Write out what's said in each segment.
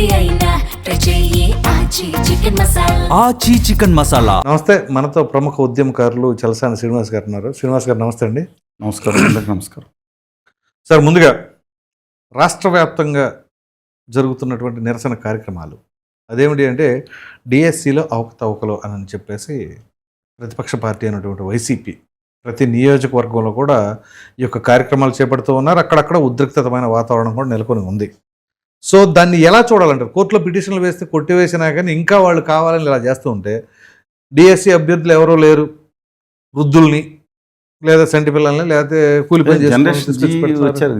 ఆచి చికెన్ మసాలా. నమస్తే, మనతో ప్రముఖ ఉద్యమకారులు చలసాని శ్రీనివాస్ గారు ఉన్నారు. శ్రీనివాస్ గారు నమస్తే అండి. నమస్కారం. నమస్కారం సార్, ముందుగా రాష్ట్ర వ్యాప్తంగా జరుగుతున్నటువంటి నిరసన కార్యక్రమాలు అదేమిటి అంటే డిఎస్సిలో అవకతవకలు అని చెప్పేసి ప్రతిపక్ష పార్టీ అయినటువంటి వైసీపీ ప్రతి నియోజకవర్గంలో కూడా ఈ యొక్క కార్యక్రమాలు చేపడుతూ ఉన్నారు. అక్కడక్కడ ఉద్రిక్తమైన వాతావరణం కూడా నెలకొని ఉంది. సో దాన్ని ఎలా చూడాలంటారు? కోర్టులో పిటిషన్లు వేస్తే కొట్టివేసినా కానీ ఇంకా వాళ్ళు కావాలని ఇలా చేస్తూ ఉంటే డిఎస్సి అభ్యర్థులు ఎవరో లేరు, వృద్ధుల్ని లేదా సంటి పిల్లల్ని లేకపోతే కూలి పని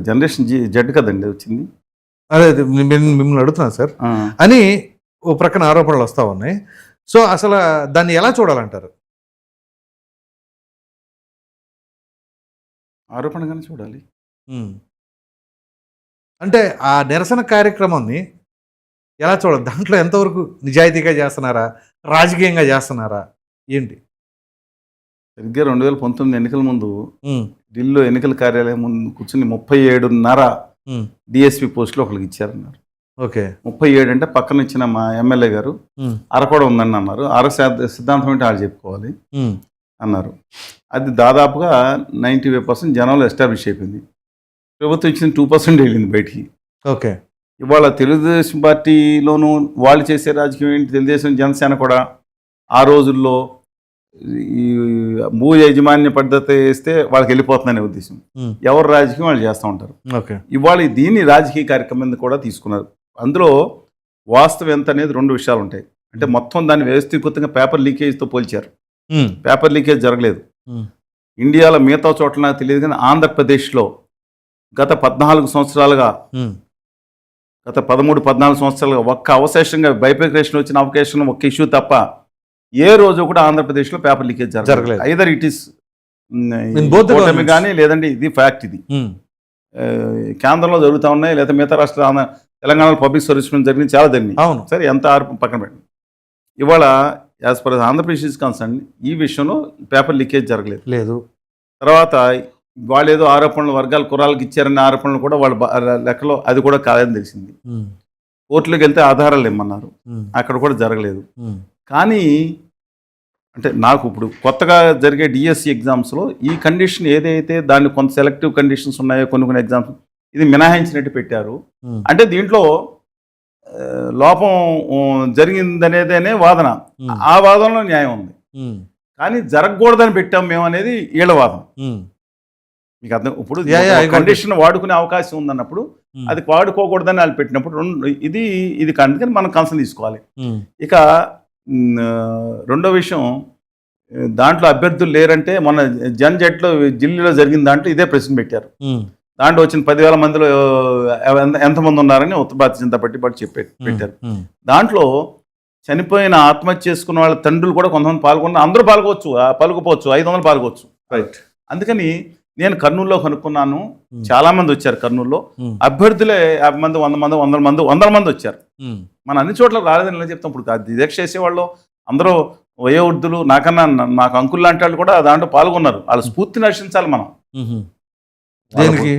జనరేషన్ జెడ్ కదండి వచ్చింది. అదే మిమ్మల్ని అడుగుతున్నాను సార్ అని ఓ ప్రక్కన ఆరోపణలు వస్తూ ఉన్నాయి. సో అసలు దాన్ని ఎలా చూడాలంటారు? ఆరోపణగానే చూడాలి. అంటే ఆ నిరసన కార్యక్రమాన్ని ఎలా చూడాలి? దాంట్లో ఎంతవరకు నిజాయితీగా చేస్తున్నారా, రాజకీయంగా చేస్తున్నారా, ఏంటి? సరిగ్గా 2019 ఎన్నికల ముందు ఢిల్లీలో ఎన్నికల కార్యాలయం ముందు కూర్చుని 37.5 డిఎస్పీ పోస్టులు ఒకరికి ఇచ్చారన్నారు. ఓకే, 37 అంటే పక్కన ఇచ్చిన మా ఎమ్మెల్యే గారు అరకొడ ఉందని అన్నారు. సిద్ధాంతం ఏంటి వాళ్ళు చెప్పుకోవాలి అన్నారు. అది దాదాపుగా 95% జనంలో ఎస్టాబ్లిష్ అయిపోయింది. ప్రభుత్వం ఇచ్చిన 2% వెళ్ళింది బయటికి. ఓకే, ఇవాళ తెలుగుదేశం పార్టీలోనూ వాళ్ళు చేసే రాజకీయం ఏంటి? తెలుగుదేశం జనసేన కూడా ఆ రోజుల్లో ఈ భూ యాజమాన్య పద్ధతి వేస్తే వాళ్ళకి వెళ్ళిపోతుందనే ఉద్దేశం. ఎవరు రాజకీయం వాళ్ళు చేస్తూ ఉంటారు. ఓకే, ఇవాళ దీన్ని రాజకీయ కార్యక్రమం మీద కూడా తీసుకున్నారు. అందులో వాస్తవం ఎంత అనేది 2 విషయాలు ఉంటాయి. అంటే మొత్తం దాన్ని వ్యవస్థీకృతంగా పేపర్ లీకేజ్తో పోల్చారు. పేపర్ లీకేజ్ జరగలేదు. ఇండియాలో మిగతా చోట్ల నాకు తెలియదు, కానీ ఆంధ్రప్రదేశ్లో గత 14 సంవత్సరాలుగా గత 13-14 సంవత్సరాలుగా ఒక్క అవశేషంగా బైఫర్కేషన్ వచ్చిన అవకాశం ఒక్క ఇష్యూ తప్ప ఏ రోజు కూడా ఆంధ్రప్రదేశ్లో పేపర్ లీకేజ్ జరగలేదు. ఐదర్ ఇట్ ఈస్ కానీ లేదంటే ఇది ఫ్యాక్ట్. ఇది కేంద్రంలో జరుగుతూ ఉన్నాయి, లేదా మిగతా రాష్ట్రాల తెలంగాణలో పబ్లిక్ సర్వీస్ జరిగింది, చాలా జరిగింది. అవును, సరే, ఎంత ఆర్పు పక్కన పెట్టండి. ఇవాళ as per Andhra Pradesh is concern ఈ విషయంలో పేపర్ లీకేజ్ జరగలేదు. లేదు. తర్వాత వాళ్ళు ఏదో ఆరోపణలు వర్గాల కురాలకు ఇచ్చారనే ఆరోపణలు కూడా వాళ్ళ లెక్కలో అది కూడా కాదని తెలిసింది. కోర్టులోకి వెళ్తే ఆధారాలు ఇమ్మన్నారు, అక్కడ కూడా జరగలేదు. కానీ అంటే నాకు ఇప్పుడు కొత్తగా జరిగే డిఎస్సి ఎగ్జామ్స్లో ఈ కండిషన్ ఏదైతే దాన్ని కొంత సెలెక్టివ్ కండిషన్స్ ఉన్నాయో కొన్ని ఎగ్జామ్స్ ఇది మినహాయించినట్టు పెట్టారు. అంటే దీంట్లో లోపం జరిగిందనేదేనే వాదన. ఆ వాదనలో న్యాయం ఉంది. కానీ జరగకూడదని పెట్టాం మేము అనేది వీళ్ళ వాదన. మీకు అర్థం? ఇప్పుడు కండిషన్ వాడుకునే అవకాశం ఉందన్నప్పుడు అది వాడుకోకూడదని వాళ్ళు పెట్టినప్పుడు ఇది అందుకని మనం కన్సర్న్ తీసుకోవాలి. ఇక రెండో విషయం, దాంట్లో అభ్యర్థులు లేరంటే మొన్న జెడ్లో ఢిల్లీలో జరిగిన దాంట్లో ఇదే ప్రశ్న పెట్టారు. దాంట్లో వచ్చిన 10,000 మందిలో ఎంతమంది ఉన్నారని ఉత్తర భారతీయ జనతా పార్టీ పెట్టారు. దాంట్లో చనిపోయిన ఆత్మహత్య చేసుకున్న వాళ్ళ తండ్రులు కూడా కొంతమంది పాల్గొన్నారు. అందరూ పాల్గొపోవచ్చు, 500 పాల్గొచ్చు. రైట్. అందుకని నేను కర్నూలులో కనుక్కున్నాను, చాలా మంది వచ్చారు. కర్నూలులో అభ్యర్థులే 50 మంది, 100 మంది వచ్చారు. మన అన్ని చోట్ల రాలేదని ఎలా చెప్తాం? ఇప్పుడు దీక్ష చేసేవాళ్ళు అందరూ వయోవృద్ధులు, నాకన్నా నాకు అంకుల్ లాంటి వాళ్ళు కూడా దాంట్లో పాల్గొన్నారు. వాళ్ళ స్ఫూర్తిని రక్షించాలి మనం. దేనికి?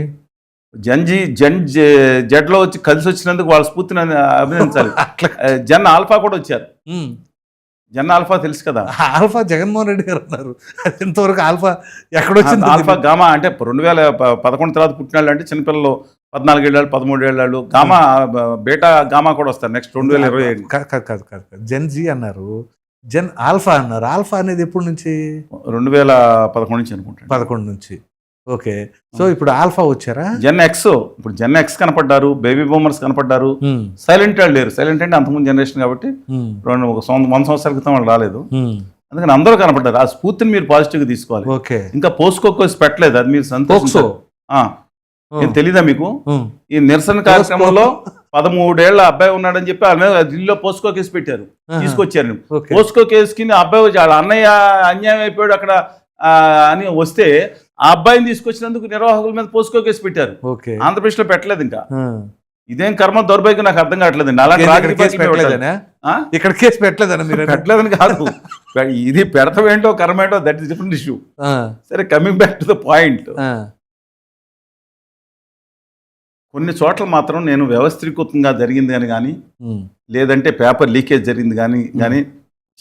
జెడ్లో వచ్చి కలిసి వచ్చినందుకు వాళ్ళ స్ఫూర్తిని అభినందించాలి. జన్ ఆల్ఫా కూడా వచ్చారు. జన్ ఆల్ఫా తెలుసు కదా? ఆల్ఫా జగన్మోహన్ రెడ్డి గారు ఉన్నారు. ఇంతవరకు ఆల్ఫా ఎక్కడొచ్చింది? ఆల్ఫా గామా అంటే 2011 తర్వాత పుట్టినాళ్ళు అంటే చిన్నపిల్లలు 14 ఏళ్ళు 13 ఏళ్ళు. గామా బేటా గామా కూడా వస్తారు నెక్స్ట్ 2027. కాదు, జెన్ జీ అన్నారు, జెన్ ఆల్ఫా అన్నారు. ఆల్ఫా అనేది ఎప్పటి నుంచి? 2011 నుంచి అనుకుంటాను. 11 నుంచి. ఓకే. సో ఇప్పుడు ఆల్ఫా వచ్చారా? జెన్ ఎక్స్. ఇప్పుడు జెన్ ఎక్స్ కనపడ్డారు, బేబీ బూమర్స్ కనపడ్డారు. సైలెంట్ వాళ్ళు లేరు. సైలెంట్ అంటే అంతకుముందు జనరేషన్ కాబట్టి 100 సంవత్సరాల క్రితం వాళ్ళు రాలేదు. అందుకని అందరూ కనపడ్డారు. ఆ స్ఫూర్తిని మీరు పాజిటివ్గా తీసుకోవాలి. ఓకే. ఇంకా పోస్కో పెట్టలేదు, అది మీరు సంతోషం. తెలీదా మీకు? ఈ నిరసన కార్యక్రమంలో 13 ఏళ్ల అబ్బాయి ఉన్నాడని చెప్పి వాళ్ళ మీద ఢిల్లీలో పోస్కో కేసు పెట్టారు, తీసుకొచ్చారు. పోస్కో కేసుకి అబ్బాయి వచ్చి వాళ్ళ అన్నయ్య అన్యాయం అయిపోయాడు అక్కడ అని వస్తే ఆ అబ్బాయిని తీసుకొచ్చినందుకు నిర్వాహకుల మీద పోస్కో కేసు పెట్టారు. ఆంధ్రప్రదేశ్లో పెట్టలేదు. ఇంకా ఇదేం కర్మ దౌర్భాగ్యం నాకు అర్థం కావట్లేదండి. అలాంటి ఇక్కడ కేసు పెట్టలేదని మీరు పెట్టలేదని కాదు, ఇది పెడతాం ఏంటో కర్మ ఏంటో, దట్ ఇస్ డిఫరెంట్ ఇష్యూ. సరే, coming back to the point, కొన్ని చోట్ల మాత్రం నేను వ్యవస్థీకృతంగా జరిగింది అని కానీ ఉమ్, లేదంటే పేపర్ లీకేజ్ జరిగింది కానీ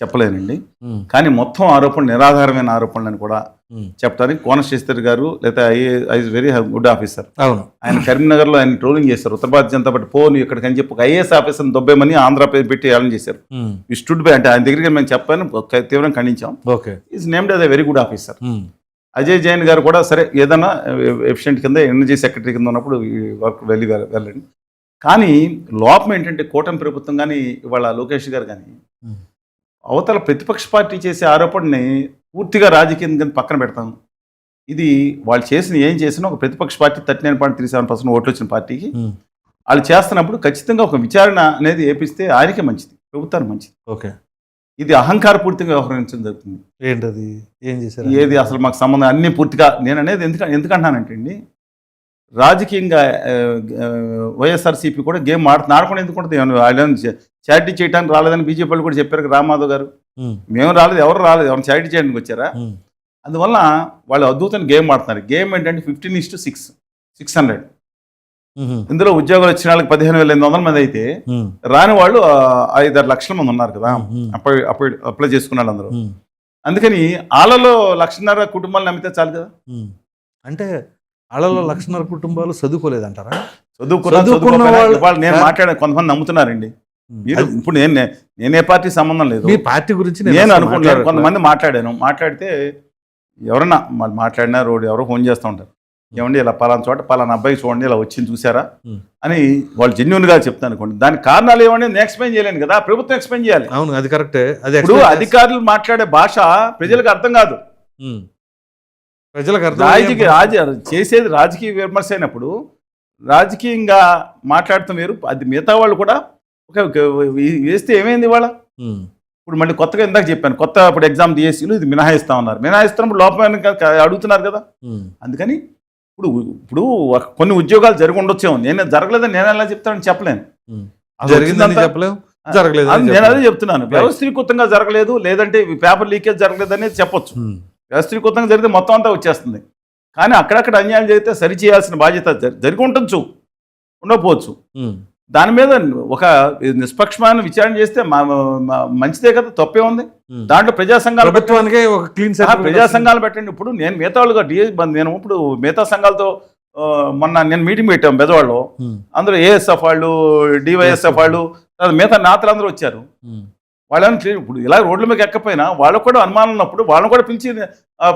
చెప్పలేనండి. ఉమ్, కానీ మొత్తం ఆరోపణలు నిరాధారమైన ఆరోపణలని కూడా ఉమ్. చెప్పడానికి కోనశేఖర్ గారు లేదా ఐఎస్ వెరీ గుడ్ ఆఫీసర్. అవును. ఆయన కరీంనగర్లో ఆయన ట్రోలింగ్ చేశారు. ఉత్తర భారత జనతా పార్టీ పోను ఇక్కడికి అని చెప్పి ఒక ఐఏఎస్ ఆఫీసర్ని దొబ్బేమని ఆంధ్ర పేరు పెట్టి ఏలం చేశారు. ఉమ్, ఈ స్టూడ్ బై అంటే ఆయన దగ్గరికి మేము చెప్పాను, తీవ్రంగా ఖండించాం. Okay. Is named as a very good officer. Um, Ajay Jain గారు కూడా సరే ఏదైనా ఎఫిషియెంట్ కింద ఎనర్జీ సెక్రటరీ కింద ఉన్నప్పుడు ఈ వర్క్ వెళ్ళండి. కానీ లోపం ఏంటంటే కూటమి ప్రభుత్వం కానీ ఇవాళ లోకేష్ గారు కానీ ఉమ్, అవతల ప్రతిపక్ష పార్టీ చేసే ఆరోపణని పూర్తిగా రాజకీయం కింద పక్కన పెడతాం. ఇది వాళ్ళు ఏం చేసినా ఒక ప్రతిపక్ష పార్టీ 39.37% ఓట్లు వచ్చిన పార్టీకి ఉమ్, వాళ్ళు చేస్తున్నప్పుడు ఖచ్చితంగా ఒక విచారణ అనేది ఏపిస్తే ఆయనకే మంచిది, ప్రభుత్వానికి మంచిది. ఓకే. ఇది అహంకారపూర్తిగా వ్యవహరించడం జరుగుతుంది. ఏంటది? ఏం చేశారు? ఏది అసలు మాకు సంబంధం అన్ని పూర్తిగా నేను అనేది ఎందుకంటానంటే అండి, రాజకీయంగా వైఎస్ఆర్సీపీ కూడా గేమ్ ఆడకుండా ఎందుకు ఉంటుంది? వాళ్ళని చారిటీ చేయడానికి రాలేదని బీజేపీ వాళ్ళు కూడా చెప్పారు. రామాధవ్ గారు ఉమ్, మేము రాలేదు, ఎవరు రాలేదు, ఎవరిని చారిటీ చేయడానికి వచ్చారా? ఉమ్, అందువల్ల వాళ్ళు అద్భుతమైన గేమ్ ఆడుతున్నారు. గేమ్ ఏంటంటే 15:600. ఉమ్, ఇందులో ఉద్యోగాలు వచ్చిన వాళ్ళకి 15,800 మంది అయితే ఉమ్, రాని వాళ్ళు 5-6 లక్షల మంది ఉన్నారు కదా ఉమ్, అప్లై చేసుకున్న వాళ్ళందరూ. ఉమ్, అందుకని వాళ్ళలో 1,50,000 కుటుంబాలు నమ్మితే చాలు కదా. ఉమ్. అంటే వాళ్ళలో 1,50,000 కుటుంబాలు చదువుకోలేదంటారా? చదువుకున్న చదువుకున్న వాళ్ళు- వాళ్ళు నేను మాట్లాడే కొంతమంది నమ్ముతున్నారండి. మీరు ఇప్పుడు నేనే పార్టీ సంబంధం లేదు, మీ పార్టీ గురించి నేను అసలు అనుకుంటాను. మాట్లాడట్లేదు. కొంతమంది మాట్లాడితే ఎవరన్నా వాళ్ళు మాట్లాడినా రోడ్డు ఎవరో ఫోన్ చేస్తూ ఉంటారు, ఏమండి ఇలా పలానా చోట పలానా అబ్బాయి చూడండి ఇలా వచ్చింది చూసారా అని వాళ్ళు జెన్యున్గా చెప్తాను అనుకోండి. దానికి కారణాలు ఏమండి నేను ఎక్స్ప్లెయిన్ చేయలేను కదా, ప్రభుత్వం ఎక్స్ప్లెయిన్ చేయాలి. అవును, అది కరెక్టే. అది ఇప్పుడు explain అధికారులు మాట్లాడే భాష ప్రజలకు అర్థం కాదు. ఉమ్. ప్రజలకు అర్థం చేసేది రాజకీయ విమర్శ అయినప్పుడు రాజకీయంగా మాట్లాడటం వేరు. అది మిగతా వాళ్ళు కూడా వేస్తే ఏమైంది ఇవాళ? ఉమ్, ఇప్పుడు మళ్ళీ కొత్తగా ఇందాక చెప్పాను, ఇప్పుడు ఎగ్జామ్ డిఎస్సీలు ఇది మినహాయిస్తామన్నారు. మినహాయిస్తున్నప్పుడు లోపమైన అడుగుతున్నారు కదా. ఉమ్, అందుకని ఇప్పుడు కొన్ని ఉద్యోగాలు జరిగి ఉండొచ్చేమో, నేను జరగలేదని నేను ఎలా చెప్తానని చెప్పలేను. ఉమ్. అది జరిగిందని వచ్చిందంతా- చెప్పలేం, జరగలేదు నేను అదే చెప్తున్నాను. వ్యవస్థీకృతంగా జరగలేదు, లేదంటే పేపర్ లీకేజ్ జరగలేదు అనేది చెప్పొచ్చు. వ్యవస్థీకృతంగా జరిగితే మొత్తం అంతా వచ్చేస్తుంది. కానీ అక్కడక్కడ అన్యాయం జరిగితే సరి చేయాల్సిన బాధ్యత జరిగి ఉండకపోవచ్చు. దాని మీద ఒక నిష్పక్షమైన విచారణ చేస్తే మంచిదే కదా, తప్పే ఉంది దాంట్లో. ప్రజా సంఘాలు ప్రభుత్వానికే ఒక క్లీన్ ప్రజా సంఘాలు పెట్టండి. ఇప్పుడు నేను మిగతా వాళ్ళుగా నేను ఇప్పుడు మిగతా సంఘాలతో మొన్న నేను మీటింగ్ పెట్టాం బెజవాడలో. అందులో ఏఎస్ఎఫ్ వాళ్ళు, డివైఎస్ఎఫ్ వాళ్ళు, మిగతా నేతలు అందరూ వచ్చారు. వాళ్ళని ఇప్పుడు ఇలా రోడ్ల మీద ఎక్కపోయినా వాళ్ళకు కూడా అనుమానం ఉన్నప్పుడు వాళ్ళని కూడా పిలిచి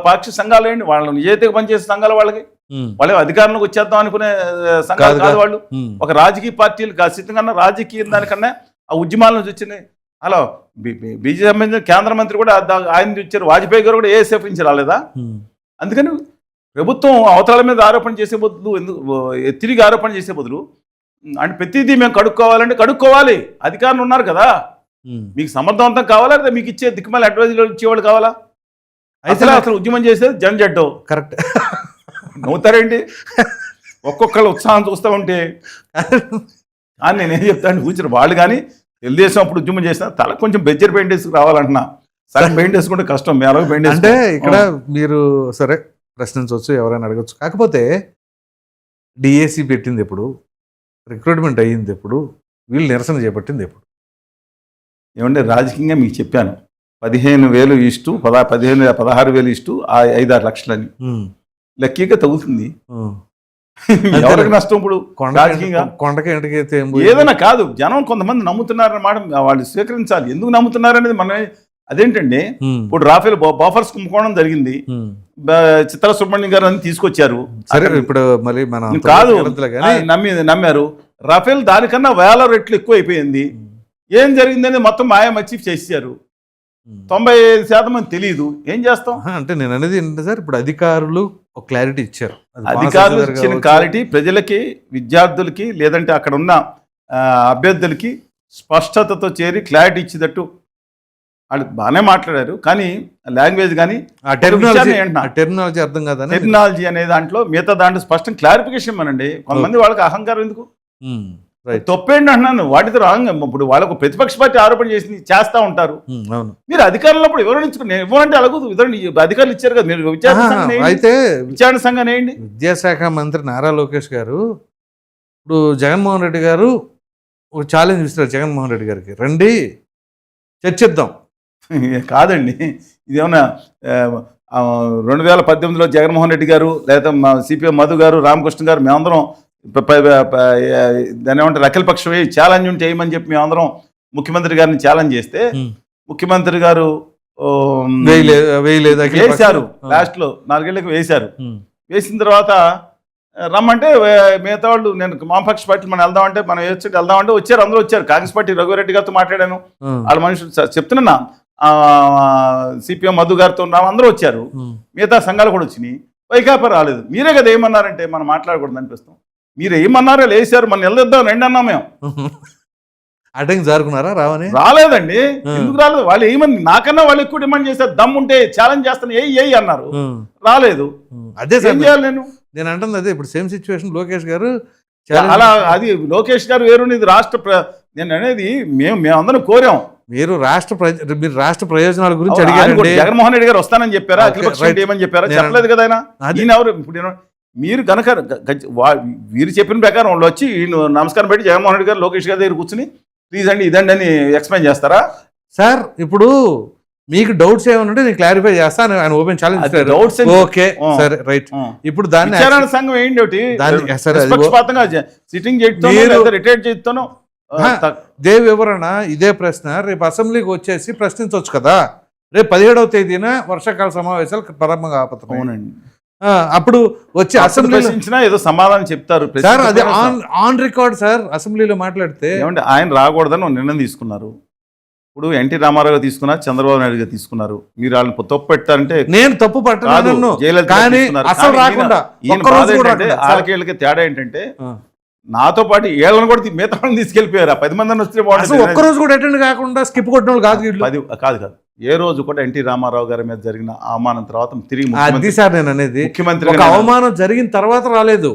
పాక్షిక సంఘాలు ఏంటి, వాళ్ళని నిజాయితీగా పనిచేసే సంఘాలు వాళ్ళకి వాళ్ళే అధికారంలోకి వచ్చేద్దాం అనుకునే సంఘాలు కాదు వాళ్ళు. ఒక రాజకీయ పార్టీలు ఖచ్చితంగా రాజకీయ దానికన్నా ఆ ఉద్యమాల నుంచి వచ్చింది. అలా బీజేపీ సంబంధించిన కేంద్ర మంత్రి కూడా ఆయన ఇచ్చారు, వాజ్పేయి గారు కూడా ఏఎస్ఎఫ్ నుంచి రాలేదా? అందుకని ప్రభుత్వం అవతల మీద ఆరోపణ చేసే బదులు తిరిగి ఆరోపణ చేసే బదులు అంటే ప్రతిదీ మేము కడుక్కోవాలంటే కడుక్కోవాలి. అధికారులు ఉన్నారు కదా, మీకు సమర్థవంతం కావాలా లేదా మీకు ఇచ్చే దిక్కుమాల అడ్వైజర్లు ఇచ్చేవాళ్ళు కావాలా? అసలు ఉద్యమం చేసేది జడ్డో. కరెక్ట్. నవ్వుతారేంటి? ఒక్కొక్కళ్ళు ఉత్సాహం చూస్తూ ఉంటే. కానీ నేనేం చెప్తాను, కూర్చొని వాళ్ళు కానీ తెలుగుదేశం అప్పుడు ఉద్యమం చేసిన తల కొంచెం బెజ్జర్ పెయింట్ వేసుకు రావాలంటున్నా. సగం పెయింట్ వేసుకుంటే కష్టం, మేరకు పెయింట్ అంటే ఇక్కడ మీరు సరే ప్రశ్నించవచ్చు, ఎవరైనా అడగచ్చు. కాకపోతే డిఏసి పెట్టింది ఎప్పుడు, రిక్రూట్మెంట్ అయ్యింది ఎప్పుడు, వీళ్ళు నిరసన చేపట్టింది ఎప్పుడు? ఏమంటే రాజకీయంగా మీకు చెప్పాను, 15,000 ఇష్టు 16,000 ఇష్టు 5-6 లక్షలని లక్కీగా తగ్గుతుంది. ఎవరికి నష్టం? ఇప్పుడు రాజకీయంగా కొండకి ఎంటకైతే ఏదైనా కాదు, జనం కొంతమంది నమ్ముతున్నారన్నమాట, వాళ్ళు స్వీకరించాలి. ఎందుకు నమ్ముతున్నారనేది మనం అదేంటండి. ఇప్పుడు రాఫెల్ బాఫర్స్ కుంభకోణం జరిగింది, చిత్ర సుబ్రహ్మణ్యం గారు అని తీసుకొచ్చారు. ఇప్పుడు మళ్ళీ మనం కాదు నమ్మారు. రాఫెల్ దానికన్నా 1000 రెట్లు ఎక్కువ అయిపోయింది. ఏం జరిగిందని మొత్తం మాయమచ్చి చేశారు. 95% మంది తెలియదు. ఏం చేస్తాం? అంటే నేను అనేది ఏంటంటే సార్, ఇప్పుడు అధికారులు ఒక క్లారిటీ ఇచ్చారు. అధికారులు ఇచ్చిన క్లారిటీ ప్రజలకి, విద్యార్థులకి, లేదంటే అక్కడ ఉన్న అభ్యర్థులకి స్పష్టతతో చేరి క్లారిటీ ఇచ్చేటట్టు వాళ్ళు బాగానే మాట్లాడారు. కానీ లాంగ్వేజ్ కానీ టెర్మినాలజీ అర్థం కాదని, టెర్మినాలజీ అనే దాంట్లో మిగతా దాంట్లో స్పష్టం క్లారిఫికేషన్ అనండి. కొంతమంది వాళ్ళకి అహంకారం ఎందుకు? తప్పేంటి అంటున్నాను. వాటితో రాంగ్. ఇప్పుడు వాళ్ళకు ప్రతిపక్ష పార్టీ ఆరోపణ చేస్తూ ఉంటారు. మీరు అధికారంలో వివరించుకుని ఇవ్వాలంటే అలాగూ అధికారులు ఇచ్చారు కదా, మీరు అయితే విచారణ సంఘం వేయండి. విద్యాశాఖ మంత్రి నారా లోకేష్ గారు ఇప్పుడు జగన్మోహన్ రెడ్డి గారు ఒక ఛాలెంజ్ ఇస్తారు జగన్మోహన్ రెడ్డి గారికి, రండి చర్చిద్దాం. కాదండి, ఇదేమన్నా 2018లో జగన్మోహన్ రెడ్డి గారు లేదా మా సిపిఎం మధు గారు రామకృష్ణ గారు మేమందరం దాని ఏమంటారు అఖిలపక్షం ఛాలెంజ్ ఉంటే వేయమని చెప్పి మేమందరం ముఖ్యమంత్రి గారిని ఛాలెంజ్ చేస్తే ముఖ్యమంత్రి గారు వేశారు, లాస్ట్లో 4 ఏళ్ళకి వేశారు. వేసిన తర్వాత రమ్మంటే మిగతా వాళ్ళు, నేను వామపక్ష పార్టీ మనం వెళ్దామంటే మనం వెళ్దామంటే వచ్చారు, అందరూ వచ్చారు. కాంగ్రెస్ పార్టీ రఘువరెడ్డి గారితో మాట్లాడాను, వాళ్ళ మనుషులు చెప్తున్నా, సిపిఎం మధు గారితో ఉన్నాము, అందరూ వచ్చారు, మిగతా సంఘాలు కూడా వచ్చినాయి. వైకాపా రాలేదు. మీరే కదా ఏమన్నారంటే మనం మాట్లాడకూడదు అనిపిస్తాం. మీరు ఏమన్నారో లేచారు, మనం వెళ్ళొద్దాం రండి అన్నాం మేము. అటెంక్ జరుగుతున్నారా రావని? రాలేదండి. ఎందుకు రాలేదు? వాళ్ళు ఏమని నాకన్నా వాళ్ళు ఎక్కువ డిమాండ్ చేశారు. దమ్ముంటే ఛాలెంజ్ చేస్తాను ఏ అన్నారు, రాలేదు. అదే ఏం చేయాలి నేను అంటుంది అదే. ఇప్పుడు సేమ్ సిచ్యువేషన్ లోకేష్ గారు అలా, అది లోకేష్ గారు వేరు, ఇది రాష్ట్ర నేను అనేది మేమందరం కోరాం. మీరు రాష్ట్ర ప్రయోజనాల గురించి అడిగారు. జగన్మోహన్ రెడ్డి గారు వస్తానని చెప్పారా, అఖిలపక్షం ఏమని చెప్పారా? చెప్పలేదు కదా ఆయన. ఈయన ఎవరు? ఇప్పుడు మీరు కనుక వీరు చెప్పిన ప్రకారం వాళ్ళు వచ్చి నమస్కారం పెట్టి జగన్మోహన్ రెడ్డి గారు లోకేష్ గారి దగ్గర కూర్చుని ప్లీజ్ అండి ఇదండి అని ఎక్స్ప్లెయిన్ చేస్తారా? సార్ ఇప్పుడు మీకు డౌట్స్ ఏమైనా ఉంటే నేను క్లారిఫై చేస్తాను. ఆయన ఓపెన్ ఛాలెంజ్ డౌట్స్. ఓకే సరే రైట్. ఇప్పుడు దాన్ని విచారణ సంఘం ఏంటి ఒకటి నిష్పక్షపాతంగా సిట్టింగ్ చేయడం, రిటైర్ చేయడం, దేవ్ వివరణ ఇదే ప్రశ్న రేపు అసెంబ్లీకి వచ్చేసి ప్రశ్నించవచ్చు కదా. రేపు 17వ తేదీన వర్షాకాల సమావేశాలు ప్రారంభంగా అవుతున్నాయి. అప్పుడు వచ్చి అసెంబ్లీ ఏదో సమాధానం చెప్తారు సార్. అది ఆన్ రికార్డ్ సార్. అసెంబ్లీలో మాట్లాడితే ఏమంటే ఆయన రాకూడదని నిర్ణయం తీసుకున్నారు. ఇప్పుడు ఎన్టీ రామారావు తీసుకున్నారు, చంద్రబాబు నాయుడు గారు తీసుకున్నారు. మీరు వాళ్ళని తప్పు పెట్టారంటే నేను తప్పు పట్టాను. వాళ్ళకి తేడా ఏంటంటే నాతో పాటు ఏళ్ళని కూడా మిగతా వాళ్ళని తీసుకెళ్లిపోయారు. 10 మంది వస్తే ఒక్కరోజు కూడా అటెండ్ కాకుండా స్కిప్ కొట్టిన వాళ్ళు కాదు. ఏ రోజు కూడా ఎన్టీ రామారావు గారి మీద జరిగిన అవమానం తర్వాత తిరిగి నేను అనేది ముఖ్యమంత్రి అవమానం జరిగిన తర్వాత రాలేదు.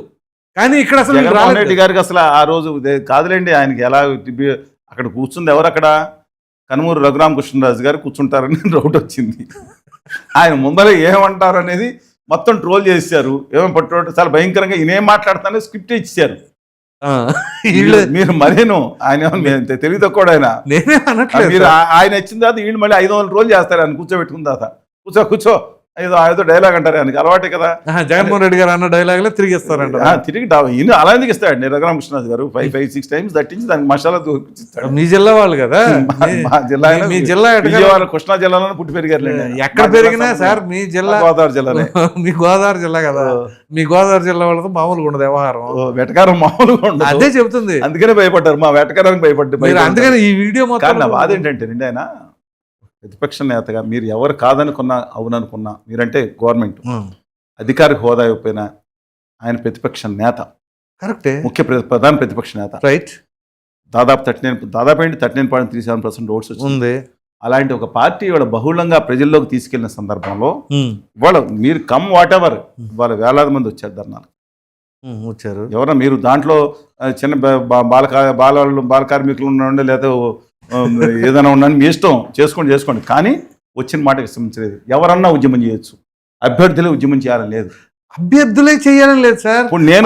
కానీ ఇక్కడ అసలు జగన్మోహన్ రెడ్డి గారికి అసలు ఆ రోజు కాదులేండి, ఆయనకి ఎలా అక్కడ కూర్చుంది ఎవరు? అక్కడ కనుమూరు రఘురామకృష్ణరాజు గారు కూర్చుంటారని డౌట్ వచ్చింది. ఆయన ముందర ఏమంటారు అనేది మొత్తం ట్రోల్ చేశారు. ఏమేమి పట్టు చాలా భయంకరంగా ఈయన ఏం మాట్లాడుతానే స్క్రిప్ట్ ఇచ్చారు. మీరు మరేను ఆయన తెలివి తక్కువ ఆయన. మీరు ఆయన వచ్చిన తర్వాత వీళ్ళు మళ్ళీ 500 రోజులు చేస్తారు ఆయన కూర్చోబెట్టుకున్న తర్వాత. కూర్చో ఏదో డైలాగ్ అంటారు ఆయనకి అలవాటే కదా. జగన్మోహన్ రెడ్డి గారు అన్న డైలాగ్ లో తిరిగి ఇస్తారంట. తిరిగి ఈయన అలా ఎందుకు ఇస్తాడండి రఘురామకృష్ణరాజు గారు 5-6 టైమ్స్ దట్టించి దానికి మసాలా దూకిస్తాడు. మీ జిల్లా వాళ్ళు కదా. మీ జిల్లా విజయవాడ కృష్ణా జిల్లాలో పుట్టి పెరిగారు. ఎక్కడ పెరిగినా సార్ మీ జిల్లా గోదావరి జిల్లానే. మీ గోదావరి జిల్లా కదా. మీ గోదావరి జిల్లా వాళ్ళతో మామూలుగా ఉండదు వ్యవహారం. వెటకారం మామూలుగా ఉండదు. అదే చెబుతుంది. అందుకనే భయపడ్డారు, మా వెటకారానికి భయపడ్డారు. అందుకని ఈ వీడియో మొత్తం బాధ ఏంటంటే నిండి ఆయన ప్రతిపక్ష నేతగా మీరు ఎవరు కాదనుకున్నా అవుననుకున్నా, మీరంటే గవర్నమెంట్ అధికారిక హోదా అయిపోయినా ఆయన ప్రతిపక్ష నేత, కరెక్టే, ప్రధాన ప్రతిపక్ష నేత. రైట్. దాదాపు 39.37% ఓట్స్ ఉంది. అలాంటి ఒక పార్టీ ఇవాళ బహుళంగా ప్రజల్లోకి తీసుకెళ్లిన సందర్భంలో ఇవాళ మీరు కమ్ వాట్ ఎవర్ ఇవాళ వేలాది మంది వచ్చారు ధర్నాలు వచ్చారు. ఎవరన్నా మీరు దాంట్లో చిన్న బాల కార్మికులు ఉండండి లేదా ఏదైనా ఉన్నాను మీ ఇష్టం చేసుకోండి. కానీ వచ్చిన మాటకి సంబంధించలేదు. ఎవరన్నా ఉద్యమం చేయొచ్చు, అభ్యర్థులే ఉద్యమం చేయాలని లేదు. అభ్యర్థులే చేయాలని లేదు సార్. ఇప్పుడు నేను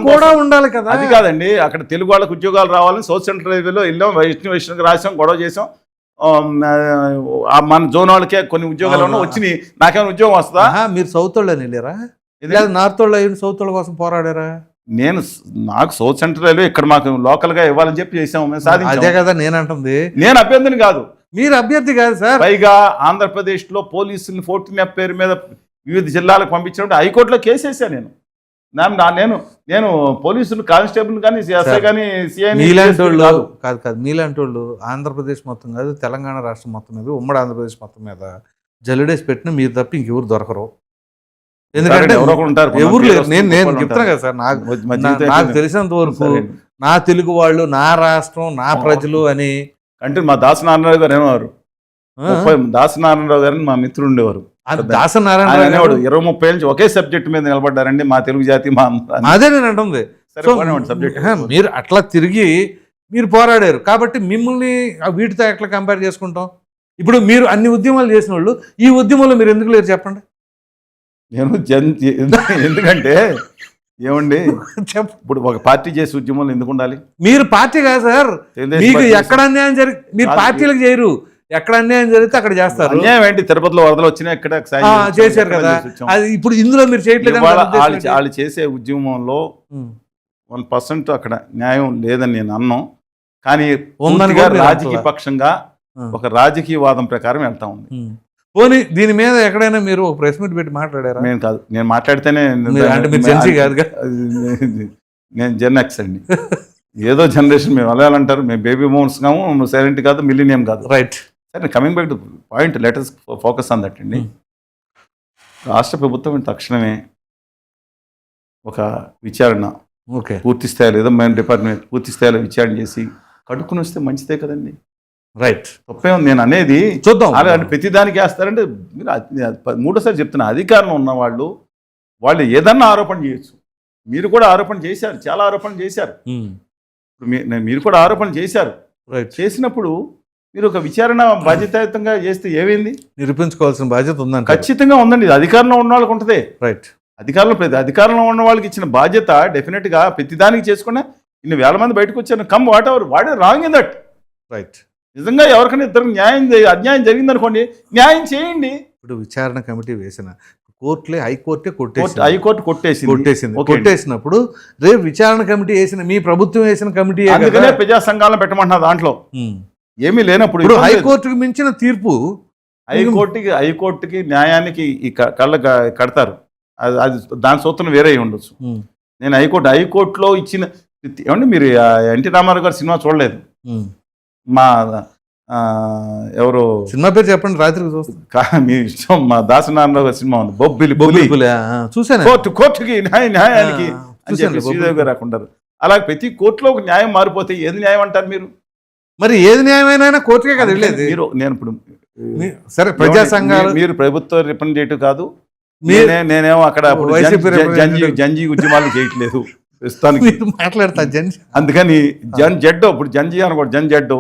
కూడా ఉండాలి కదా. అది కాదండి, అక్కడ తెలుగు వాళ్ళకి ఉద్యోగాలు రావాలని సౌత్ సెంట్రల్ రైల్వేలో వెళ్ళాం, వైష్ణవ్ రాసాం, గొడవ చేసాం. మన జోన్ వాళ్ళకే కొన్ని ఉద్యోగాలు వచ్చినాయి. నాకేమైనా ఉద్యోగం వస్తుందా? మీరు సౌత్ వాళ్ళని వెళ్ళారా, నార్త్ వాళ్ళు అయ్యి సౌత్ వాళ్ళ కోసం పోరాడారా? నాకు సౌత్ సెంట్రల్ రైల్వే ఇక్కడ మాకు లోకల్ గా ఇవ్వాలని చెప్పి చేసాము. అదే కదా నేను అంటుంది. నేను అభ్యర్థిని కాదు, మీరు అభ్యర్థి కాదు సార్. పైగా ఆంధ్రప్రదేశ్ లో పోలీసులు 14F పేరు మీద వివిధ జిల్లాలకు పంపించినప్పుడు హైకోర్టులో కేసేసా నేను పోలీసులు కానిస్టేబుల్ కానీ ఎస్ఐ కానీ మీలాంటి వాళ్ళు కాదు మీలాంటి వాళ్ళు ఆంధ్రప్రదేశ్ మొత్తం కాదు, తెలంగాణ రాష్ట్రం మొత్తం మీద, ఉమ్మడి ఆంధ్రప్రదేశ్ మొత్తం మీద జల్లుడేసి పెట్టిన మీరు తప్ప ఇంకెవరు దొరకరు. ఎందుకంటే ఎవరు లేరు. నేను చెప్తున్నా కదా సార్, నాకు తెలిసినంత వరకు నా తెలుగు వాళ్ళు, నా రాష్ట్రం, నా ప్రజలు అని అంటే మా దాసనారాయణరావు గారు అనేవారు. దాసనారాయణరావు గారిని మా మిత్రుడు ఉండేవారు. దాసనారాయణ అనేవాడు 20-30 ఏళ్ళ నుంచి ఒకే సబ్జెక్ట్ మీద నిలబడ్డారండి మా తెలుగు జాతి. అదే నేను అంటుంది. మీరు అట్లా తిరిగి మీరు పోరాడారు కాబట్టి మిమ్మల్ని వీటితో ఎట్లా కంపేర్ చేసుకుంటాం? ఇప్పుడు మీరు అన్ని ఉద్యమాలు చేసిన వాళ్ళు ఈ ఉద్యమంలో మీరు ఎందుకు లేరు చెప్పండి? నేను ఎందుకంటే ఏమండి చెప్ప ఇప్పుడు ఒక పార్టీ చేసే ఉద్యమంలో ఎందుకు ఉండాలి? మీరు పార్టీ కాదు సార్, తెలుగుదేశం మీకు పార్టీ ఎక్కడ అన్యాయం జరిగి మీరు కాదు. పార్టీలకు చేయరు, ఎక్కడ అన్యాయం జరిగితే అక్కడ చేస్తారు. అన్యాయం ఏంటి? తిరుపతిలో వరదలు వచ్చినాయి, ఎక్కడ సాయం చేసాం, చేశారు ఎక్కడ కదా, చేసి వచ్చాం? అది ఇప్పుడు ఇందులో మీరు చేయట్లేదు ఇవాళ వాళ్ళు చేసే ఉద్యమంలో 1% అక్కడ న్యాయం లేదని నేను అన్నాం. కానీ ఉందని పూర్తిగా కూడా మీరు రాజకీయ అంటలా. పక్షంగా ఒక రాజకీయ వాదం ప్రకారం వెళ్తా ఉంది. పోనీ దీని మీద ఎక్కడైనా మీరు ఒక ప్రెస్ మీట్ పెట్టి మాట్లాడారా? నేను కాదు, నేను మాట్లాడితేనే అంటే మీరు జెన్సీ కాదుగా. నేను జెన్ ఎక్స్ అండి. ఏదో జనరేషన్ మేము వెళ్ళాలంటారు, మేము బేబీ బూమర్స్ కాము, సైలెంట్ కాదు, మిలీనియం కాదు. రైట్. సరే, coming back to point, let us focus on that అండి. రాష్ట్ర ప్రభుత్వం తక్షణమే ఒక విచారణ ఓకే, పూర్తి స్థాయిలో, ఏదో మన డిపార్ట్మెంట్ పూర్తి స్థాయిలో విచారణ చేసి కడుక్కుని వస్తే మంచిదే కదండి. రైట్. తప్పే ఉంది. నేను అనేది చూద్దాం. అలాంటి ప్రతి దానికి వేస్తారంటే మీరు మూడోసారి చెప్తున్నా, అధికారంలో ఉన్న వాళ్ళు ఏదన్నా ఆరోపణ చేయొచ్చు. మీరు కూడా ఆరోపణ చేశారు, చాలా ఆరోపణలు చేశారు. ఇప్పుడు మీరు కూడా ఆరోపణ చేశారు. రైట్. చేసినప్పుడు మీరు ఒక విచారణ బాధ్యతాయుతంగా చేస్తే ఏమైంది? నిరూపించుకోవాల్సిన బాధ్యత ఉందండి. ఖచ్చితంగా ఉందండి. ఇది అధికారంలో ఉన్న వాళ్ళకి ఉంటుంది. రైట్. అధికారంలో ఉన్న వాళ్ళకి ఇచ్చిన బాధ్యత డెఫినెట్గా ప్రతిదానికి చేసుకున్నా ఇన్ని వేల మంది బయటకు వచ్చారు. Come what ever what is wrong in that. Right. నిజంగా ఎవరికైనా ఇద్దరు అన్యాయం జరిగిందనుకోండి, న్యాయం చేయండి. ఇప్పుడు విచారణ కమిటీ వేసిన కోర్టులే, హైకోర్టే హైకోర్టు కొట్టేసింది. కొట్టేసినప్పుడు రేపు విచారణ కమిటీ వేసిన, మీ ప్రభుత్వం వేసిన కమిటీ, అందుకనే ప్రజా సంఘాలను పెట్టమంటున్నా. దాంట్లో ఏమీ లేనప్పుడు ఇప్పుడు హైకోర్టుకి మించిన తీర్పు, హైకోర్టుకి న్యాయానికి ఈ కళ్ళ కడతారు. అది దాని సూత్రం వేరే ఉండొచ్చు. నేను హైకోర్టులో ఇచ్చిన ఏమంటే, మీరు ఎన్టీ రామారావు గారు సినిమా చూడలేదు? మా ఎవరు సినిమా పేరు చెప్పండి, రాత్రికి చూస్తాను. మీ ఇష్టం. మా దాసనారాయణరావు గారి సినిమా ఉంది, బొబ్బిలి. చూసాను. కోర్టుకి న్యాయానికి అని చెప్పి శ్రీదేవి గారు రాకుంటారు. అలాగే ప్రతి కోర్టులో ఒక న్యాయం మారిపోతే ఏది న్యాయం అంటారు మీరు? మరి ఏది న్యాయమైనా కోర్టుకే కదా వెళ్ళేది. నేను ఇప్పుడు సరే, ప్రజా సంఘాలు, మీరు ప్రభుత్వ రిప్రజెంటేటివ్ కాదు, నేనేమో అక్కడ జంజీ ఉద్యమాలు చేయట్లేదు ప్రస్తుతానికి మాట్లాడతా. అందుకని జెడ్డో, ఇప్పుడు జంజీ అనకూడదు, జెడ్డో,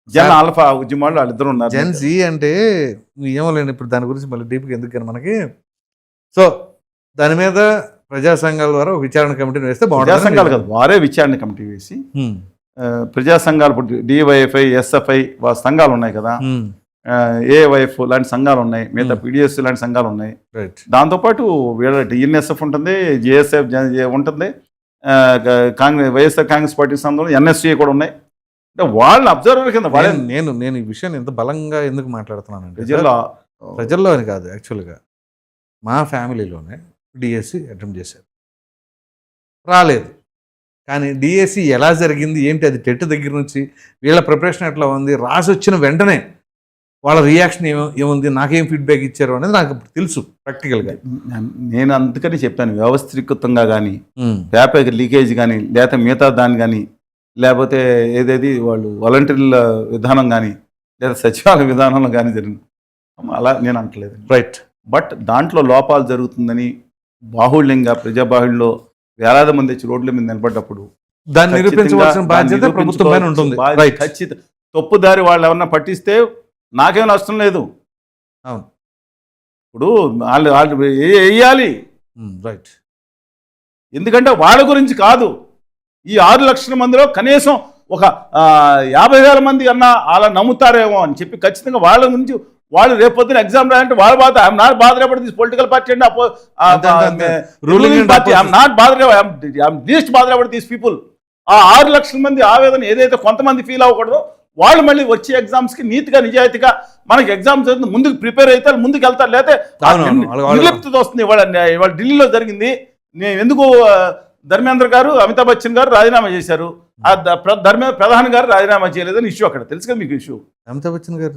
జన్ ఆల్ఫా ఉద్యమాలు వాళ్ళిద్దరు ఉన్నారు. జెన్జీ అంటే ఏమో లేండి, ఇప్పుడు దాని గురించి మళ్ళీ డీప్గా ఎందుకు కానీ మనకి. సో దాని మీద ప్రజా సంఘాల ద్వారా విచారణ కమిటీని వేస్తే బాగుంటుంది. ప్రజా సంఘాలు కాదు, వారే విచారణ కమిటీ వేసి ప్రజా సంఘాలు, ఇప్పుడు డివైఎఫ్ఐ, ఎస్ఎఫ్ఐ సంఘాలు ఉన్నాయి కదా, ఏవైఎఫ్ లాంటి సంఘాలు ఉన్నాయి, మిగతా పీడిఎస్ లాంటి సంఘాలు ఉన్నాయి. దాంతోపాటు టిఎన్ఎస్ఎఫ్ ఉంటుంది, జేఎస్ఎఫ్ ఉంటుంది, వైఎస్ఆర్ కాంగ్రెస్ పార్టీ సంఘంలో ఎన్ఎస్ఏ కూడా ఉన్నాయి. అంటే వాళ్ళని అబ్జర్వర్ కింద నేను ఈ విషయాన్ని ఎంత బలంగా ఎందుకు మాట్లాడుతున్నానంటే, ప్రజల్లో అని కాదు, యాక్చువల్గా మా ఫ్యామిలీలోనే డిఎస్సి అటెంప్ట్ చేశారు, రాలేదు. కానీ డిఎస్సి ఎలా జరిగింది ఏంటి, అది టెట్ దగ్గర నుంచి వీళ్ళ ప్రిపరేషన్ ఎట్లా ఉంది, రాసి వచ్చిన వెంటనే వాళ్ళ రియాక్షన్ ఏముంది, నాకేం ఫీడ్బ్యాక్ ఇచ్చారు అనేది నాకు తెలుసు ప్రాక్టికల్గా. నేను అందుకని చెప్పాను, వ్యవస్థీకృతంగా కానీ, పేపర్ లీకేజ్ కానీ, లేకపోతే మిగతా దాన్ని కానీ, లేకపోతే ఏదేది వాళ్ళు వాలంటీర్ల విధానం కానీ, లేదా సచివాలయ విధానంలో కానీ జరిగింది అలా నేను అంటలేదు. రైట్. బట్ దాంట్లో లోపాలు జరుగుతుందని బాహుళ్యంగా ప్రజాబాహుళ్యంలో వేలాది మంది వచ్చి రోడ్ల మీద నిలబడ్డప్పుడు దాన్ని నిరూపించవలసిన బాధ్యత ప్రభుత్వం పైన ఉంటుంది. ఖచ్చితంగా తప్పుదారి వాళ్ళు ఎవరన్నా పట్టిస్తే నాకేం నష్టం లేదు. అవును. ఇప్పుడు వాళ్ళు వేయాలి. రైట్. ఎందుకంటే వాళ్ళ గురించి కాదు, ఈ 6 లక్షల మందిలో కనీసం ఒక 50,000 మంది అన్నా అలా నమ్ముతారేమో అని చెప్పి ఖచ్చితంగా వాళ్ళ గురించి వాళ్ళు రేపొద్దున ఎగ్జామ్ రాయంటే వాళ్ళ బాధ. I'm not bother about this political party and ruling party. I'm not bother, I'm least bother about these people. ఆ 6 లక్షల మంది ఆవేదన ఏదైతే కొంతమంది ఫీల్ అవ్వకూడదో, వాళ్ళు మళ్ళీ వచ్చే ఎగ్జామ్స్కి నీతిగా నిజాయితీగా మనకి ఎగ్జామ్స్ ముందుకు ప్రిపేర్ అవుతారు, ముందుకు వెళ్తారు. లేకపోతే నిర్లిప్తత వస్తుంది. ఇవాళ ఢిల్లీలో జరిగింది. నేను ఎందుకు ధర్మేంద్ర గారు, అమితాబ్ బచ్చన్ గారు రాజీనామా చేశారు, ప్రధాని గారు రాజీనామా చేయలేదని ఇష్యూ అక్కడ తెలుసు కదా మీకు. ఇష్యూ అమితాబ్ బచ్చన్ గారు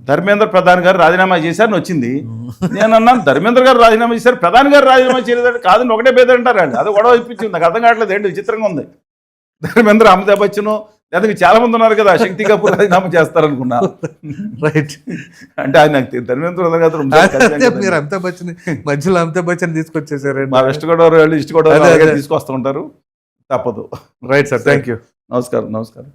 ధర్మేంద్ర ప్రధాని గారు రాజీనామా చేశారని వచ్చింది. నేను అన్నాను, ధర్మేంద్ర గారు రాజీనామా చేశారు, ప్రధాని గారు రాజీనామా చేయలేదంటే కాదని ఒకటే పేద అంటారు అండి. అది గొడవ ఇప్పించింది. నాకు అర్థం కావట్లేదు, ఏంటి విచిత్రంగా ఉంది. ధర్మేంద్ర, అమితాబ్ బచ్చన్, లేదా చాలా మంది ఉన్నారు కదా, శక్తి కపూర్ రాజీనామా చేస్తారనుకున్నా. రైట్. అంటే ఆయన ధర్మేంద్ర మీరు అమితాబ్ బచ్చన్ మధ్యలో అమితాబ్ బచ్చన్ తీసుకొచ్చేసారు. మా వెస్ట్ గోదావరి వాళ్ళు ఈస్ట్ గోదావరి తీసుకొస్తూ ఉంటారు, తప్పదు. Right sir, thank you. నమస్కారం.